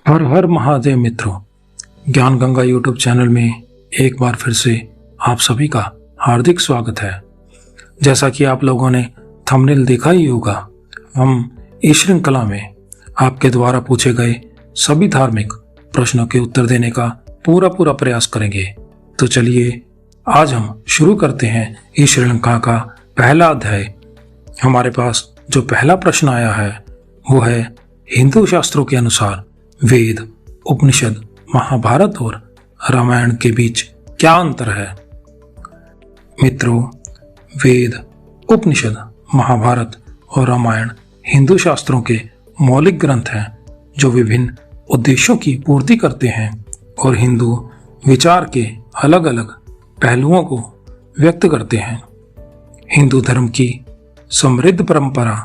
हर हर महादेव मित्रों, ज्ञान Ganga YouTube channel में एक बार फिर से आप सभी का हार्दिक स्वागत है। जैसा कि आप लोगों ने थंबनेल देखा ही होगा, हम इस श्रृंखला में आपके द्वारा पूछे गए सभी धार्मिक प्रश्नों के उत्तर देने का पूरा प्रयास करेंगे। तो चलिए आज हम शुरू करते हैं इस श्रृंखला का पहला अध्याय। हमारे पास जो पहला प्रश्न आया है वो है, हिंदू शास्त्रों के अनुसार वेद, उपनिषद, महाभारत और रामायण के बीच क्या अंतर है? मित्रों, वेद, उपनिषद, महाभारत और रामायण हिंदू शास्त्रों के मौलिक ग्रंथ हैं जो विभिन्न उद्देश्यों की पूर्ति करते हैं और हिंदू विचार के अलग अलग पहलुओं को व्यक्त करते हैं। हिंदू धर्म की समृद्ध परंपरा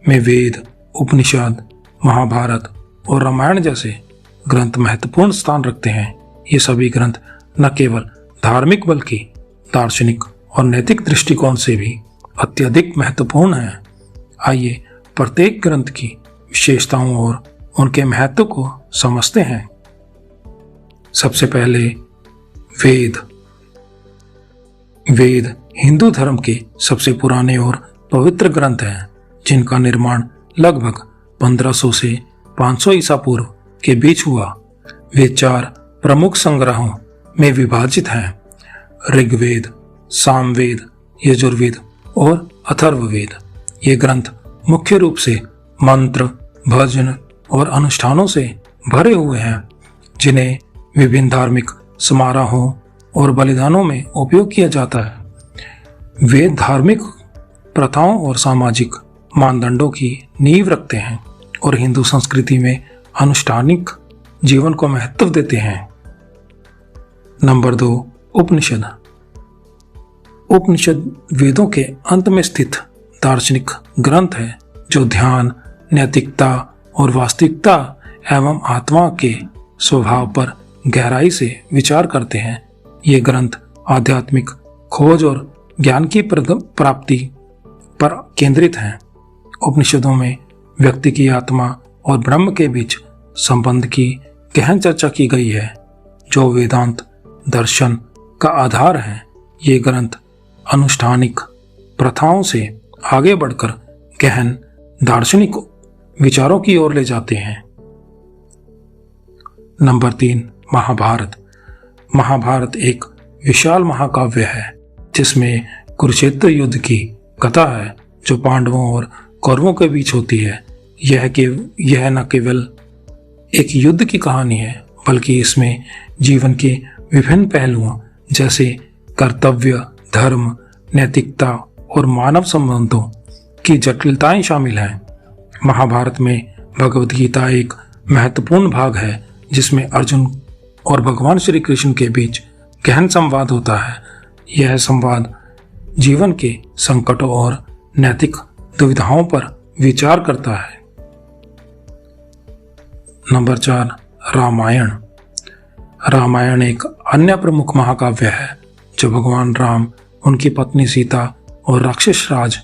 में वेद, उपनिषद, महाभारत और रामायण जैसे ग्रंथ महत्वपूर्ण स्थान रखते हैं। ये सभी ग्रंथ न केवल धार्मिक बल्कि दार्शनिक और नैतिक दृष्टिकोण से भी अत्यधिक महत्वपूर्ण हैं। आइए प्रत्येक ग्रंथ की विशेषताओं और उनके महत्व को समझते हैं। सबसे पहले वेद। वेद हिंदू धर्म के सबसे पुराने और पवित्र ग्रंथ हैं, जिनका निर्माण लगभग 1500 से 500 ईसा पूर्व के बीच हुआ। वे 4 प्रमुख संग्रहों में विभाजित हैं: ऋग्वेद, सामवेद, यजुर्वेद और अथर्ववेद। ये ग्रंथ मुख्य रूप से मंत्र, भजन और अनुष्ठानों से भरे हुए हैं, जिन्हें विभिन्न धार्मिक समारोहों और बलिदानों में उपयोग किया जाता है। वेद धार्मिक प्रथाओं और सामाजिक मानदंडों की नींव रखते हैं और हिंदू संस्कृति में अनुष्ठानिक जीवन को महत्व देते हैं। नंबर 2, उपनिषद। उपनिषद वेदों के अंत में स्थित दार्शनिक ग्रंथ है जो ध्यान, नैतिकता और वास्तविकता एवं आत्मा के स्वभाव पर गहराई से विचार करते हैं। ये ग्रंथ आध्यात्मिक खोज और ज्ञान की प्राप्ति पर केंद्रित हैं। उपनिषदों में व्यक्ति की आत्मा और ब्रह्म के बीच संबंध की गहन चर्चा की गई है, जो वेदांत दर्शन का आधार है। ये ग्रंथ अनुष्ठानिक प्रथाओं से आगे बढ़कर गहन दार्शनिक विचारों की ओर ले जाते हैं। नंबर 3, महाभारत। महाभारत एक विशाल महाकाव्य है जिसमें कुरुक्षेत्र युद्ध की कथा है, जो पांडवों और कौरवों के बीच होती है। यह न केवल एक युद्ध की कहानी है, बल्कि इसमें जीवन के विभिन्न पहलुओं जैसे कर्तव्य, धर्म, नैतिकता और मानव संबंधों की जटिलताएं शामिल हैं। महाभारत में भगवद गीता एक महत्वपूर्ण भाग है, जिसमें अर्जुन और भगवान श्री कृष्ण के बीच गहन संवाद होता है। यह संवाद जीवन के संकटों और नैतिक दुविधाओं पर विचार करता है। नंबर 4, रामायण। रामायण एक अन्य प्रमुख महाकाव्य है जो भगवान राम, उनकी पत्नी सीता और राक्षस राज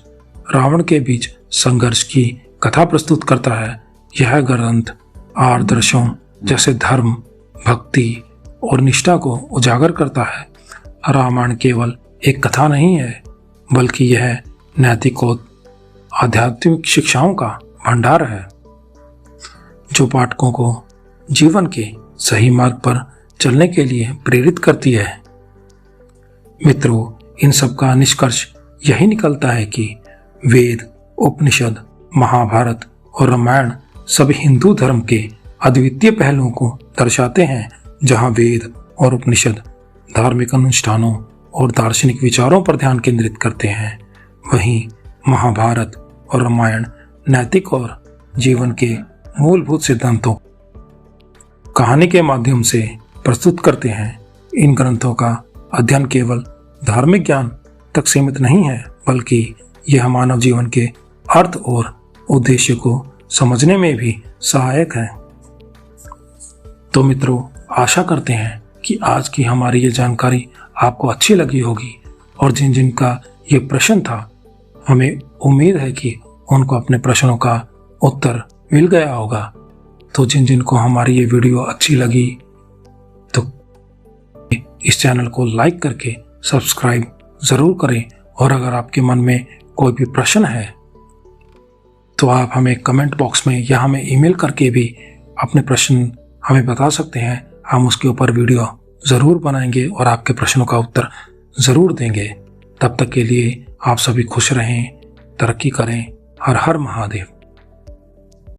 रावण के बीच संघर्ष की कथा प्रस्तुत करता है। यह ग्रंथ आदर्शों जैसे धर्म, भक्ति और निष्ठा को उजागर करता है। रामायण केवल एक कथा नहीं है, बल्कि यह नैतिक और आध्यात्मिक शिक्षाओं का भंडार है, जो पाठकों को जीवन के सही मार्ग पर चलने के लिए प्रेरित करती है। मित्रों, इन सब का निष्कर्ष यही निकलता है कि वेद, उपनिषद, महाभारत और रामायण सभी हिंदू धर्म के अद्वितीय पहलुओं को दर्शाते हैं। जहां वेद और उपनिषद धार्मिक अनुष्ठानों और दार्शनिक विचारों पर ध्यान केंद्रित करते हैं, वहीं महाभारत और रामायण नैतिक और जीवन के मूलभूत सिद्धांतों कहानी के माध्यम से प्रस्तुत करते हैं। इन ग्रंथों का अध्ययन केवल धार्मिक ज्ञान तक सीमित नहीं है, बल्कि यह मानव जीवन के अर्थ और उद्देश्य को समझने में भी सहायक है। तो मित्रों, आशा करते हैं कि आज की हमारी ये जानकारी आपको अच्छी लगी होगी और जिनका ये प्रश्न था, हमें उम्मीद है कि उनको अपने प्रश्नों का उत्तर मिल गया होगा। तो जिन जिन को हमारी ये वीडियो अच्छी लगी तो इस चैनल को लाइक करके सब्सक्राइब ज़रूर करें। और अगर आपके मन में कोई भी प्रश्न है तो आप हमें कमेंट बॉक्स में या हमें ईमेल करके भी अपने प्रश्न हमें बता सकते हैं। हम उसके ऊपर वीडियो ज़रूर बनाएंगे और आपके प्रश्नों का उत्तर ज़रूर देंगे। तब तक के लिए आप सभी खुश रहें, तरक्की करें। हर हर महादेव।